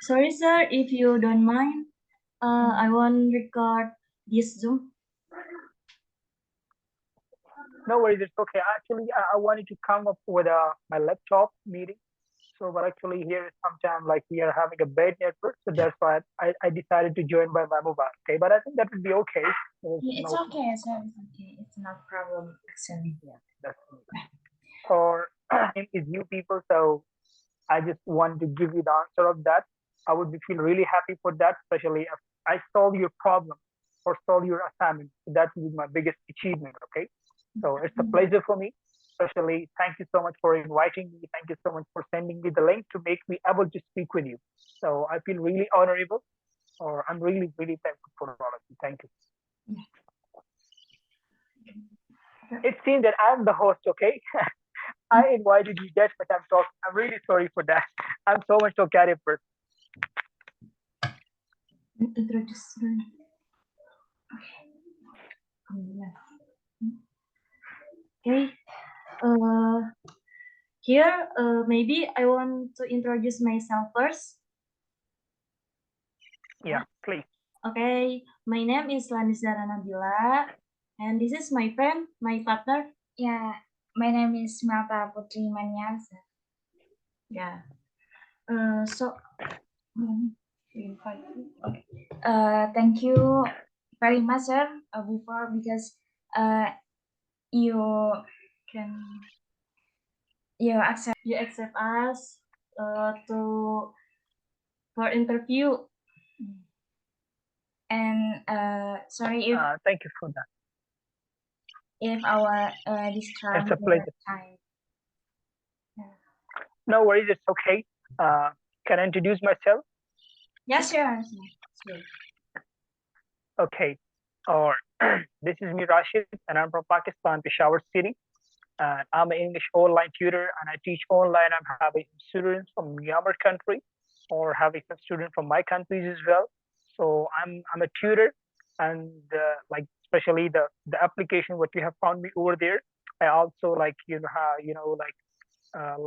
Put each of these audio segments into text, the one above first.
Sorry, sir, if you don't mind, I want record this Zoom. No worries, it's okay. Actually, I wanted to come up with my laptop meeting. So, but actually, here is sometime like we are having a bad network, so that's why I decided to join by my mobile. Okay, but I think that would be okay. There's Yeah, it's no, okay, sir. It's okay. It's not problem actually. yeah, that's or is new people. So I just want to give you the answer of that. I would be feel really happy for that, especially if I solve your problem or solve your assignment. So that would be my biggest achievement. Okay, so it's a pleasure for me. Especially, thank you so much for inviting me. Thank you so much for sending me the link to make me able to speak with you. So I feel really honorable, or I'm really, really thankful for all of you. Thank you. It seems that I'm the host, okay? I invited you just but I'm talking. I'm really sorry for that. I'm so much talkative person. Introduce. Okay. Uh, Here, maybe I want to introduce myself first. Yeah, please. Okay, my name is Lanis Nabila, and this is my friend, my partner. Yeah, my name is Melta Putri Maniar. Yeah. So, invite you. Okay. Thank you very much, sir, before because you Can you accept you accept us to for interview? and sorry if Thank you for that. our It's discount a pleasure. time. No worries. It's okay. Uh, can I introduce myself? Yes, sure. Sure. Okay. Or this is me, Rashid, and I'm from Pakistan, Peshawar City. And I'm an English online tutor, and I teach online. I'm having students from Myanmar country, or having some students from my countries as well. So I'm a tutor, and like especially the application what you have found me over there. I also like like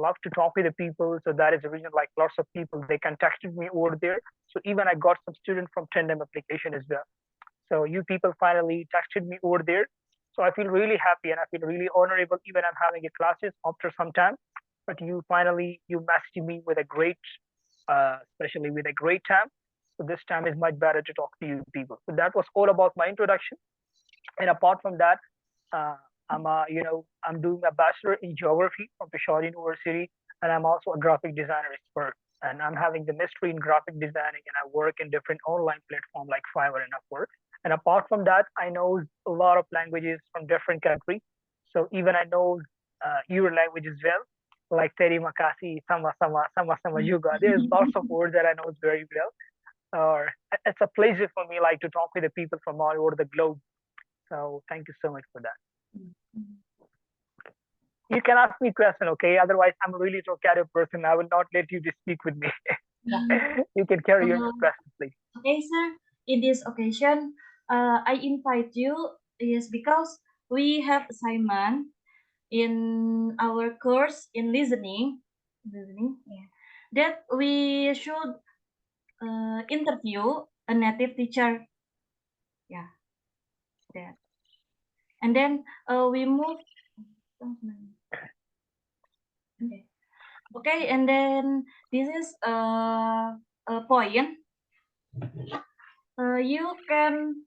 love to talk with the people. So that is the reason like lots of people they contacted me over there. So even I got some students from Tandem application as well. So you people finally texted me over there. So I feel really happy and I feel really honorable. Even I'm having a classes after some time, but you finally you messaged me with a great, especially with a great time. So this time is much better to talk to you people. So that was all about my introduction. And apart from that, uh, I'm doing a bachelor in geography from Peshawar University, and I'm also a graphic designer expert. And I'm having the mystery in graphic designing, and I work in different online platforms like Fiverr and Upwork. And apart from that, I know a lot of languages from different countries. So even I know your language as well, like Teri Makasi, Sama Yuga. There's lots of words that I know very well. Or it's a pleasure for me like to talk with the people from all over the globe. So thank you so much for that. You can ask me question, okay? Otherwise, I'm a really talkative person. I will not let you to speak with me. You can carry your question, please. Okay, sir. In this occasion, I invite you is because we have assignment in our course in listening, yeah, that we should interview a native teacher. Yeah, that. And then we move. Okay. Okay, and then this is a point. You can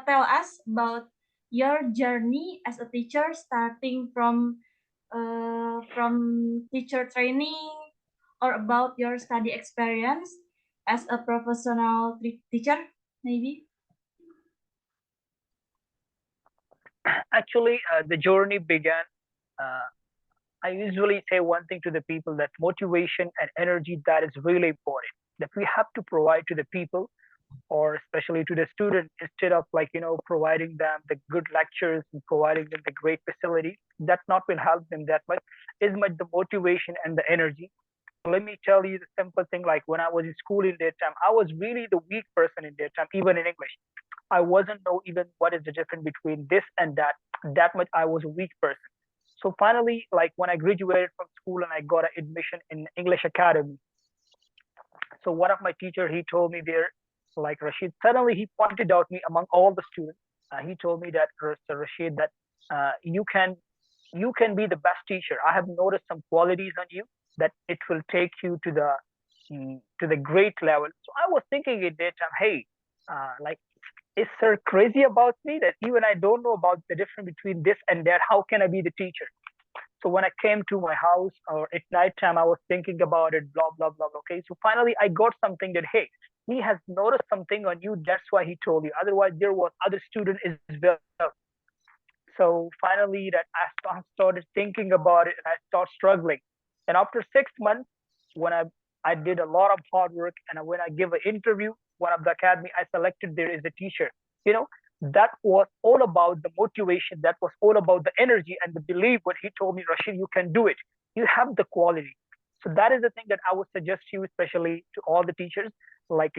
tell us about your journey as a teacher, starting from teacher training, or about your study experience as a professional teacher, maybe. Actually, the journey began. Uh, I usually say one thing to the people that motivation and energy that is really important. That we have to provide to the people or especially to the student instead of like providing them the good lectures and providing them the great facility that not will help them that much is much the motivation and the energy. Let me tell you the simple thing, like when I was in school in that time I was really the weak person in that time, even in English I wasn't know even what is the difference between this and that. That much I was a weak person. So finally, like when I graduated from school and I got an admission in English Academy, So one of my teacher, he told me there, like Rashid, suddenly he pointed out me among all the students. He told me that, Mr. Rashid, that you can be the best teacher. I have noticed some qualities on you that it will take you to the great level. So I was thinking at that time, hey, like, is sir crazy about me that even I don't know about the difference between this and that? How can I be the teacher? So when I came to my house or at night time, I was thinking about it, blah, blah, blah. Okay. So finally I got something that, hey, he has noticed something on you. That's why he told you. Otherwise, there was other student as well. So finally that started thinking about it and I started struggling. And after 6 months, when I did a lot of hard work and when I give an interview, one of the academy I selected there is a teacher. You know, that was all about the motivation. That was all about the energy and the belief. What he told me, Rashid, you can do it. You have the quality. So that is the thing that I would suggest you, especially to all the teachers, like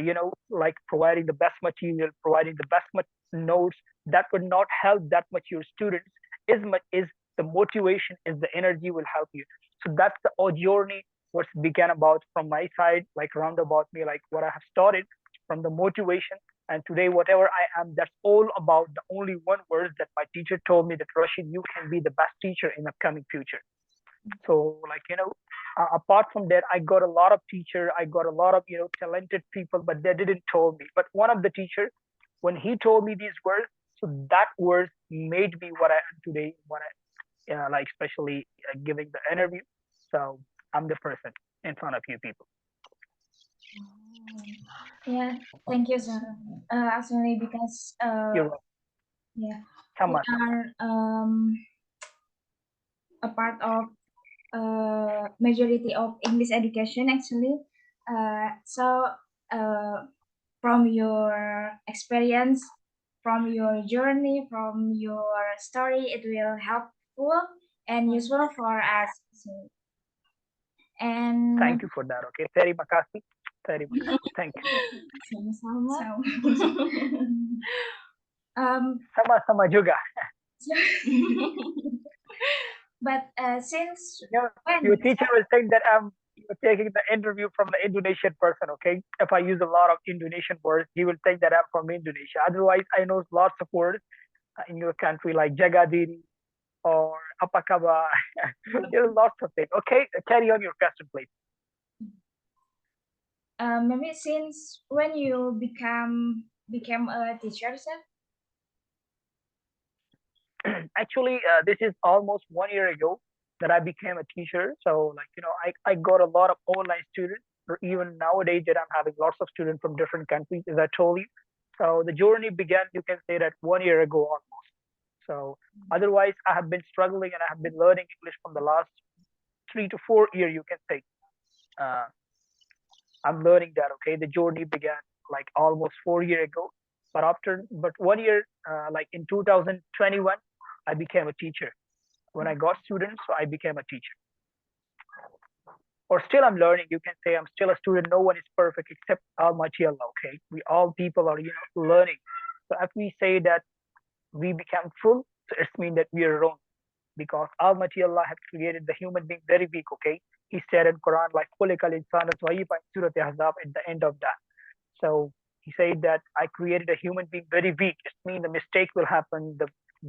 like providing the best material, providing the best notes. That would not help that much your students. As much is the motivation, is the energy will help you. So that's the whole journey. What began about from my side, like roundabout me, like what I have started from the motivation. And today, whatever I am, that's all about the only one word that my teacher told me that Rashid, you can be the best teacher in the coming future. So like apart from that, I got a lot of teacher, I got a lot of talented people, but they didn't told me. But one of the teacher, when he told me these words, so that words made me what I am today, what I like, especially giving the interview. So I'm the person in front of you people. Yeah, thank you, sir. Actually, because You're welcome. yeah, we Come on. are a part of majority of English education actually. So from your experience, from your journey, from your story, it will helpful and useful for us. So, and Thank you for that. Okay. Terry Makasi. Terry Makasi. Thank you. Sama-sama. so um, Sama-sama juga. but since Your when? teacher will think that I'm taking the interview from the Indonesian person, okay? If I use a lot of Indonesian words, he will think that I'm from Indonesia. Otherwise, I know lots of words in your country like jagadiri or apa kabar. There are lots of things. Okay, carry on your question, please. Maybe since when you became a teacher, sir? Actually, this is almost 1 year ago that I became a teacher. So, like, I got a lot of online students, or even nowadays that I'm having lots of students from different countries, as I told you. So the journey began, you can say that 1 year ago almost. So otherwise, I have been struggling and I have been learning English from the last 3 to 4 years, you can say. Uh, I'm learning that, okay? The journey began like almost 4 years ago. But 1 year, like in 2021, I became a teacher. When I got students, so I became a teacher. Or still I'm learning. You can say I'm still a student. No one is perfect except Almighty Allah. Okay, we all people are learning. So if we say that we become full, so it means that we are wrong because Almighty Allah has created the human being very weak. Okay, He said in Quran like "Khuliqal insanu da'ifa" in Surah Ahzab at the end of that. So He said that I created a human being very weak. It means the mistake will happen, the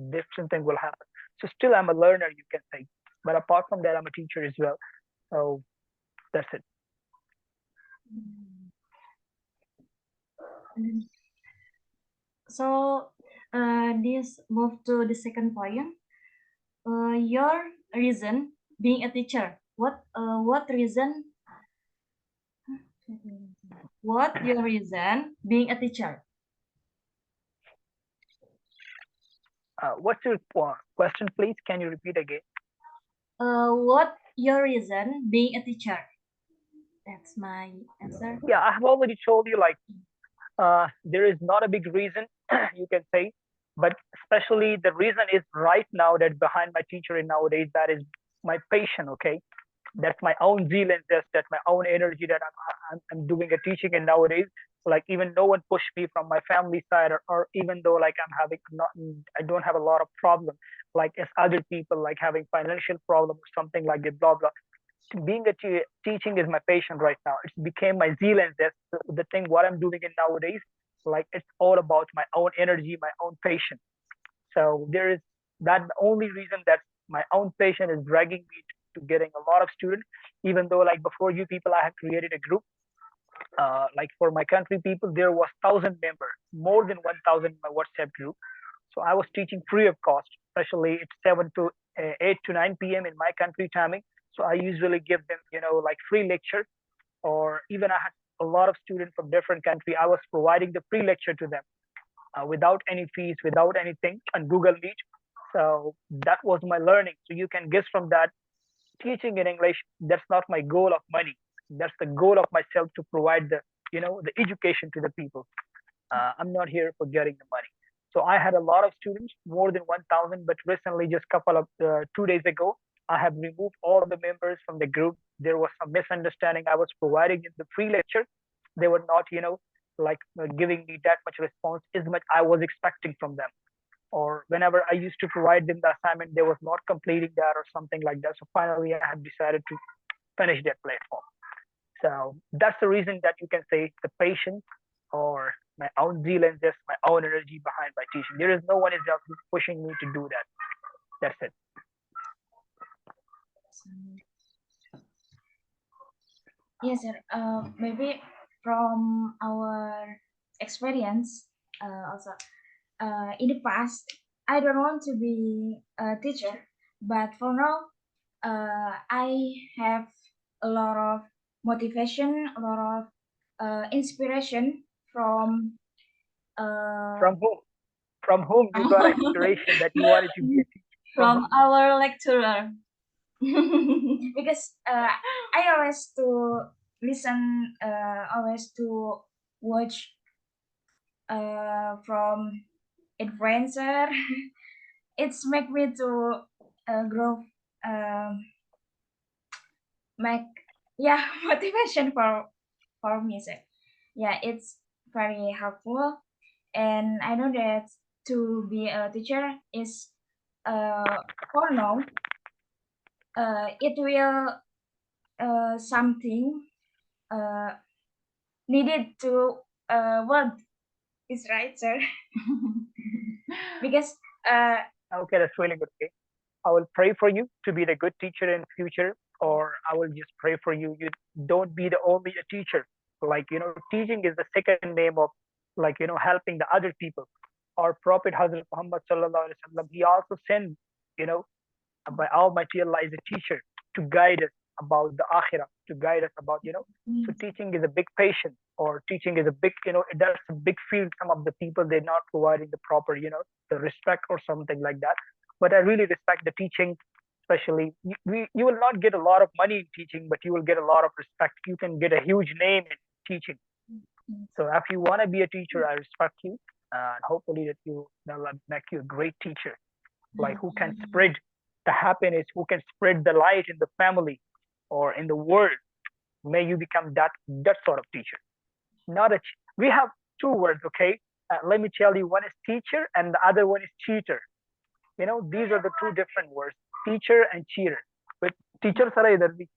different thing will happen. So still I'm a learner, you can say. But apart from that, I'm a teacher as well. So that's it. So this move to the second point. Your reason being a teacher. What reason? What your reason being a teacher? What's your question, please? Can you repeat again? What your reason being a teacher? That's my answer. Yeah, I have already told you like there is not a big reason you can say, but especially the reason is right now that behind my teacher in nowadays that is my passion. Okay, that's my own zeal and zest, that's my own energy that I'm doing a teaching in nowadays. Like even no one pushed me from my family side, or even though like I'm having not, I don't have a lot of problem like as other people like having financial problem or something like that, blah blah. being a teaching is my passion right now. It's became my zeal, and that's the thing. What I'm doing in nowadays, like it's all about my own energy, my own passion. So there is that the only reason that my own passion is dragging me to getting a lot of students. Even though like before you people, I have created a group. Like for my country people, there was 1,000 members, more than 1,000 in my WhatsApp group. So I was teaching free of cost, especially it's 8 to 9 p.m. in my country timing. So I usually give them, like free lecture, or even I had a lot of students from different country. I was providing the free lecture to them without any fees, without anything on Google Meet. So that was my learning. So you can guess from that, teaching in English, that's not my goal of money. That's the goal of myself to provide the education to the people. I'm not here for getting the money. So I had a lot of students, more than 1,000, but recently, just couple of 2 days ago, I have removed all the members from the group. There was some misunderstanding. I was providing in the free lecture. They were not, like giving me that much response as much I was expecting from them. Or whenever I used to provide them the assignment, they was not completing that or something like that. So finally, I have decided to finish that platform. So that's the reason that you can say the patience or my own zeal and just my own energy behind my teaching. There is no one is just pushing me to do that. That's it. Yes, sir. Maybe from our experience, also in the past, I don't want to be a teacher, but for now, I have a lot of motivation, a lot of inspiration uh, From whom? From whom you got inspiration that you wanted to be a teacher? From from whom? our lecturer. because I always to listen, always to watch from influencer. It's make me to grow, um, make yeah motivation for music. Yeah, it's very helpful, and I know that to be a teacher is for now it will something uh, needed to work. Is right, sir? Because uh, Okay, that's really good. Okay. I will pray for you to be the good teacher in future, or I will just pray for you. You don't be the only a teacher. Like, teaching is the second name of like, helping the other people. Our Prophet Hazrat Muhammad Sallallahu Alaihi Wasallam, he also sent, you know, by Almighty Allah is a teacher to guide us about the akhirah, to guide us about, so teaching is a big patient, or teaching is a big, that's a big field. Some of the people, they're not providing the proper, the respect or something like that. But I really respect the teaching, especially you will not get a lot of money in teaching, but you will get a lot of respect. You can get a huge name in teaching. So if you want to be a teacher, I respect you, and hopefully that that will make you a great teacher, like who can spread the happiness, who can spread the light in the family or in the world. May you become that sort of teacher. Not a we have two words, okay? Let me tell you, one is teacher and the other one is cheater. These are the two different words, teacher and cheater. But teacher sara idhar bhi.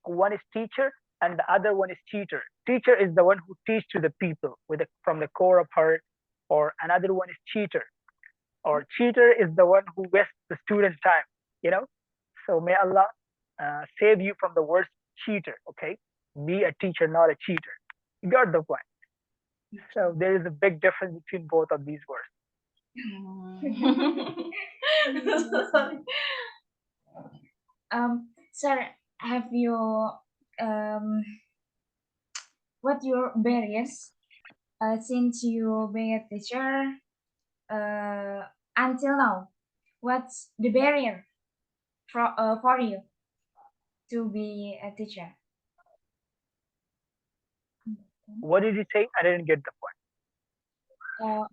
One is teacher and the other one is cheater. Teacher is the one who teaches to the people from the core of heart, or another one is cheater, or cheater is the one who wastes the student time. You know, so may Allah save you from the worst cheater. Okay, be a teacher, not a cheater. You got the point. So there is a big difference between both of these words. sir, have you um, what your barriers since you being a teacher until now? What's the barrier for you to be a teacher? What did you say? I didn't get the point. Uh,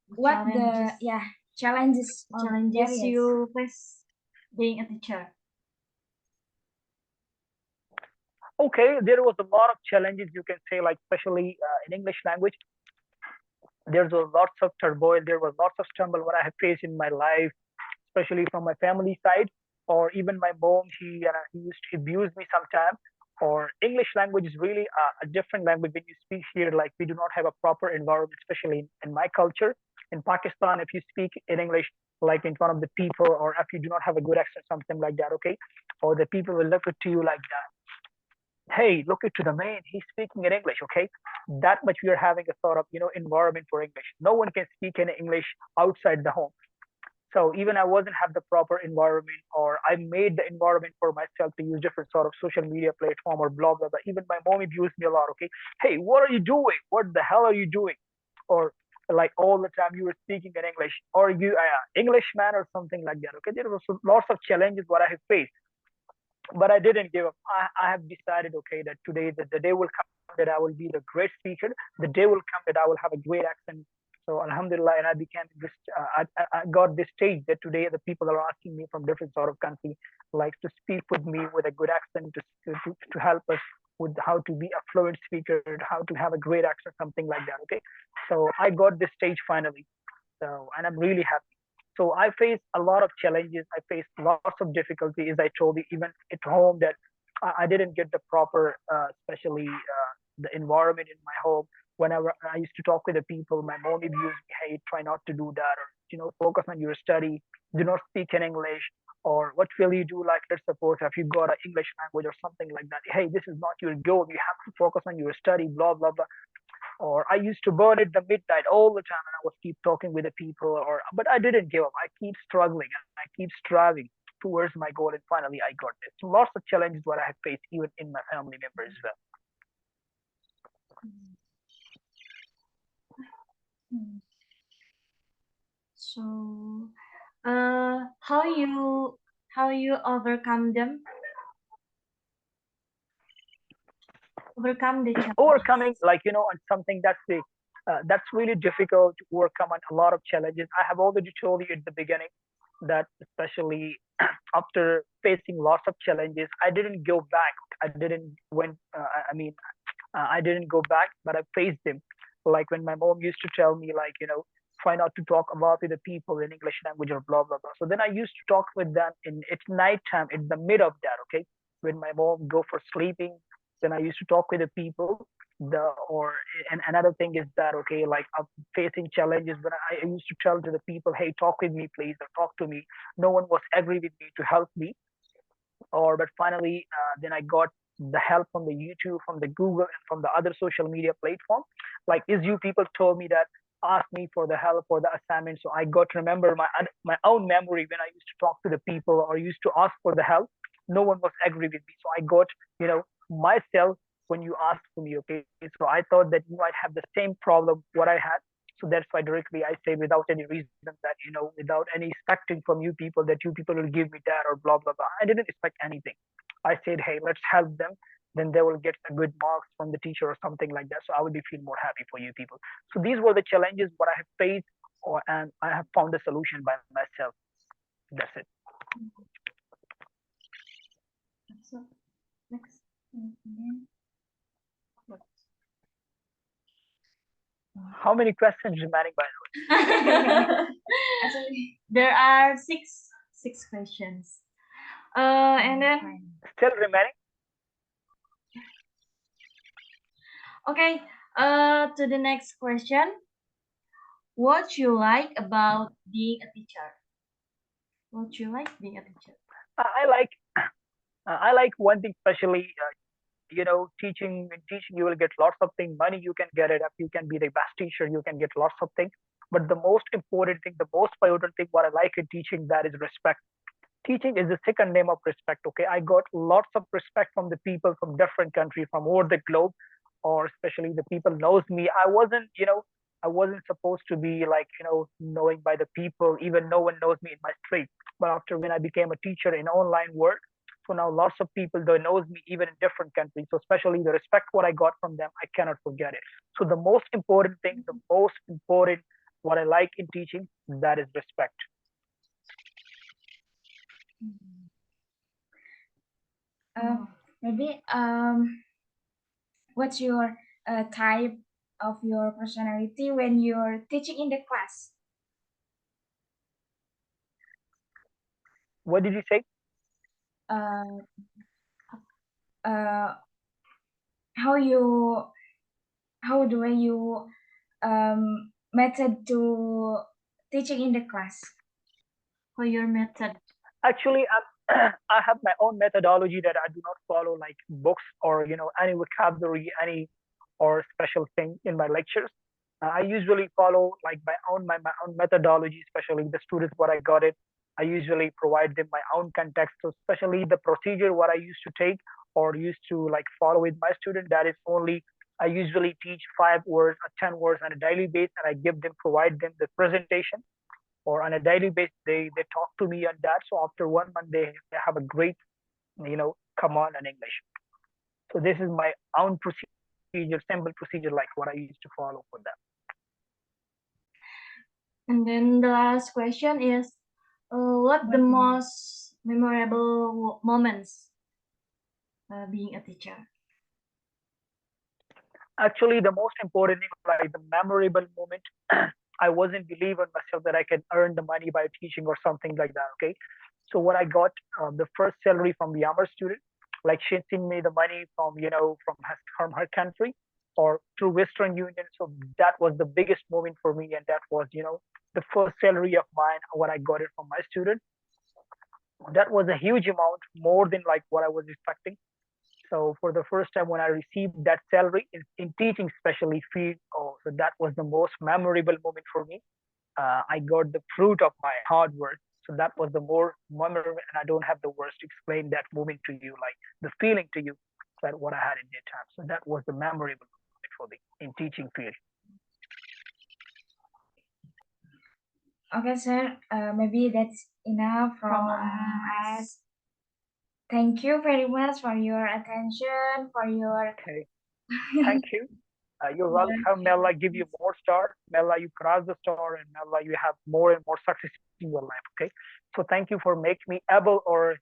what the Challenges, yeah challenges or challenges barriers? you face being a teacher. Okay, there was a lot of challenges, you can say, like especially in English language. There's a lots of turmoil. There was lots of stumble what I have faced in my life, especially from my family side. or even my mom, he used to abuse me sometimes. Or English language is really a different language when you speak here. Like we do not have a proper environment, especially in my culture. In Pakistan, if you speak in English, like in front of the people, or if you do not have a good accent, something like that, okay, or the people will look at you like that. Hey, look at to the man, he's speaking in English, okay? That much we are having a sort of environment for English. No one can speak in English outside the home. So even I wasn't have the proper environment, or I made the environment for myself to use different sort of social media platform or blah blah blah. Even my mom abused me a lot. Okay, hey, what are you doing? What the hell are you doing? Or like all the time you were speaking in English, or you Englishman or something like that. Okay, there was lots of challenges what I have faced, but I didn't give up. I have decided, okay, that today the day will come that I will be the great speaker. The day will come that I will have a great accent. So Alhamdulillah, and I became this. I got this stage that today the people are asking me from different sort of country, like to speak with me with a good accent to help us with how to be a fluent speaker, how to have a great accent, something like that. Okay, so I got this stage finally. So, and I'm really happy. So I faced a lot of challenges. I faced lots of difficulty, as I told you, even at home, that I didn't get the proper, especially the environment in my home. Whenever I used to talk with the people, my mom abused me. Hey, try not to do that, or focus on your study. Do not speak in English. Or what will you do? Like, let's suppose if you got an English language or something like that. Hey, this is not your goal. You have to focus on your study. Blah blah blah. Or I used to burn at the midnight all the time, and I was keep talking with the people. Or but I didn't give up. I keep struggling and I keep striving towards my goal, and finally I got it. So lots of challenges what I have faced, even in my family members as well. Hmm. So, how you overcome the Overcoming, challenges? like on something that's really difficult to overcome, on a lot of challenges. I have already told you at the beginning that, especially after facing lots of challenges, I didn't go back. I didn't went. I mean, I didn't go back, but I faced them. Like when my mom used to tell me, like, try not to talk about with the people in English language or blah blah blah. So then I used to talk with them in at night time, in the mid of that. Okay, when my mom go for sleeping, then I used to talk with the people. And another thing is that, okay, like I'm facing challenges, but I used to tell to the people, hey, talk with me, please, or talk to me. No one was agree with me to help me. Or but finally, then I got the help from the YouTube, from the Google, and from the other social media platform. Like as you people told me that, ask me for the help or the assignment, so I got to remember my own memory when I used to talk to the people or used to ask for the help. No one was agree with me, so I got myself when you asked for me. Okay, so I thought that you might have the same problem what I had. So that's why directly I say, without any reason, that without any expecting from you people that you people will give me that or blah blah blah. I didn't expect anything. I said, hey, let's help them. Then they will get a good marks from the teacher or something like that. So I would be feel more happy for you people. So these were the challenges what I have faced, and I have found the solution by myself. That's it. So, next. Mhm. How many questions remaining, by the way? Actually, There are six questions. And then fine. Still remaining? okay. To the next question. What you like about being a teacher? What you like being a teacher? I like one thing, especially teaching. In teaching you will get lots of things. Money you can get it up. You can be the best teacher. You can get lots of things. But the most important thing, the most important thing, what I like in teaching, that is respect. Teaching is the second name of respect. Okay, I got lots of respect from the people from different countries, from over the globe, or especially the people knows me. I wasn't supposed to be like knowing by the people. Even no one knows me in my street. But after when I became a teacher in online world, so now lots of people they knows me even in different countries. So especially the respect what I got from them, I cannot forget it. So the most important thing, the most important what I like in teaching, that is respect. Uh, Maybe what's your type of your personality when you're teaching in the class? What did you say? uh, uh, how you how do you method to teaching in the class? For your method. Actually, I have my own methodology that I do not follow like books or any vocabulary, any or special thing in my lectures. I usually follow like my own methodology, especially the students what I got it. I usually provide them my own context. So especially the procedure what I used to take or used to like follow with my student, that is only I usually teach 5 words or 10 words on a daily basis, and I give them provide them the presentation, or on a daily basis they talk to me on that. So after 1 month they have a great command on English. So this is my own procedure, simple procedure like what I used to follow for that. And then the last question is, what the most memorable moments being a teacher? Actually, the most important thing, like the memorable moment, I wasn't believe on myself that I can earn the money by teaching or something like that. Okay, so when I got the first salary from the Yammer student, like she sent me the money from from her country or through Western Union. So that was the biggest moment for me, and that was the first salary of mine when I got it from my student. That was a huge amount, more than like what I was expecting. So for the first time when I received that salary in teaching specially field, oh, so that was the most memorable moment for me. I got the fruit of my hard work. So that was the more memorable, and I don't have the words to explain that moment to you, like the feeling to you that what I had in that time. So that was the memorable moment for me in teaching field. Okay, sir. Maybe that's enough from us. Thank you very much for your attention, for your Okay, thank you. You're welcome, Mela. Give you more star, Mela. You cross the star, and Mela, you have more and more success in your life. Okay, so thank you for making me able, or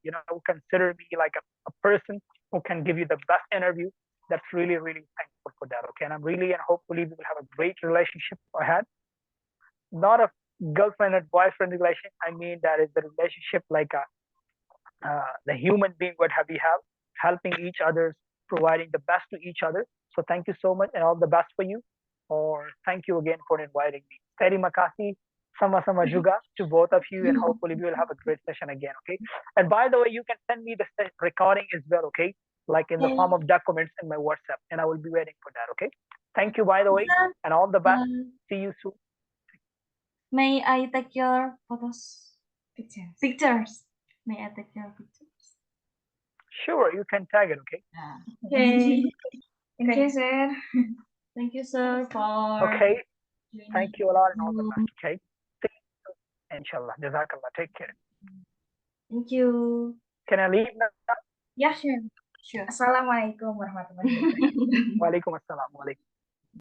consider me like a person who can give you the best interview. That's really really thankful for that. Okay, and I'm really and hopefully we will have a great relationship ahead. Not a girlfriend and boyfriend relation. I mean that is the relationship like a the human being what have we have, helping each other, providing the best to each other. So thank you so much and all the best for you. Or thank you again for inviting me. Terima kasih sama-sama juga to both of you, and hopefully we will have a great session again. Okay. And by the way, you can send me the recording as well. Okay, like in the Okay. form of documents in my WhatsApp, and I will be waiting for that. Okay. Thank you, by the way, and all the best. See you soon. May I take your photos? pictures. Pictures. May I take your pictures? Sure, you can tag it. Okay. Okay. Thank you, sir. Thank you, sir, for Okay. joining. Thank you a lot and all the best. Okay. Inshallah. Jazakallah. Take care. Thank you. Can I leave now? Yeah, sure. Sure. Assalamualaikum warahmatullahi wabarakatuh. Walaikum assalam. Walaikum.